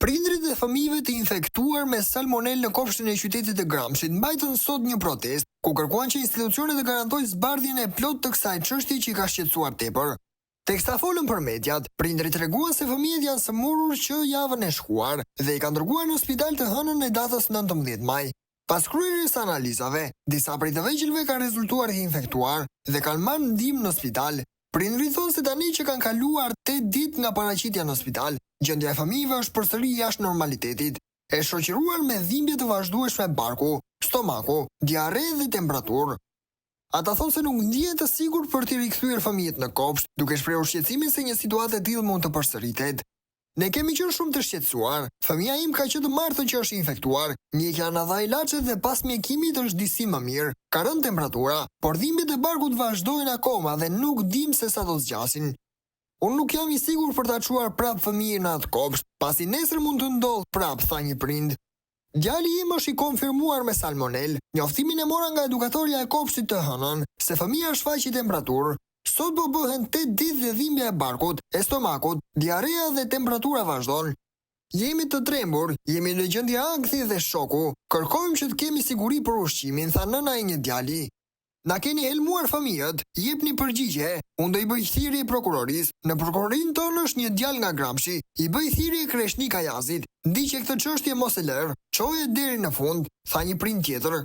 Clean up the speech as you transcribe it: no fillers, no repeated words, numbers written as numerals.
Prindrit dhe fëmijëve të infektuar me salmonel në kopshtin e qytetit të Gramshit mbajtën sot një protestë ku kërkuan që institucionet të garantojnë zbardhjen e plotë të kësaj çështje që i ka shqetësuar tepër. Teksa folën për mediat, prindrit treguan se fëmijët janë sëmurur që javën e shkuar dhe i kanë dërguar në spital të hënën e datës 19 maj. Pas kryerjes së analizave, disa prej të vegjëlve kanë rezultuar të infektuar dhe kanë marrë ndihmë në spital. Prindrit thonë se tani që kanë kaluar 8 ditë nga paraqitja në spital, gjendja e fëmijëve është përsëri jashtë normalitetit, e shoqëruar me dhimbje të vazhdueshme barku, stomaku, diare dhe temperaturë. Ata thonë se nuk ndihen të sigurt për të rikthyer fëmijët në kopsht, duke shprehur shqetësimin se një situatë e tillë mund të përsëritet. Ne kemi qenë shumë të shqetësuar. Fëmia im ka qenë të martën që është infektuar. Mjekja na dha ilaçe dhe pas mjekimit është disi më mirë. Ka rënë temperatura, por dhimbjet e barkut vazhdojnë akoma dhe nuk dim se sa do zgjasin. Unë nuk jam i sigurt për ta çuar prap fëmijën në atë kopsht, pasi nesër mund të ndodh prap, tha një prind. Djali im është i konfirmuar me salmonel. Njoftimin e mora nga edukatorja e kopshtit të hënën, se fëmia shfaqi temperaturë. Sot po bëhen 8 ditë dhe dhimbja e barkut, e stomakut, diarea dhe temperatura vazhdon. Jemi të trembur, jemi në gjendje ankthi dhe shoku. Kërkojmë që të kemi siguri për ushqimin, tha nëna e një djali. Na keni helmuar fëmijët, jepni përgjigje. Unë do i bëj thirrje prokurorisë. Në prokurorinë tonë është një djalë nga Gramshi. I bëj thirrje Kreshnik Ajazit. Ndiqe këtë çështje mos e lër. Çoje deri në fund, tha një prind tjetër.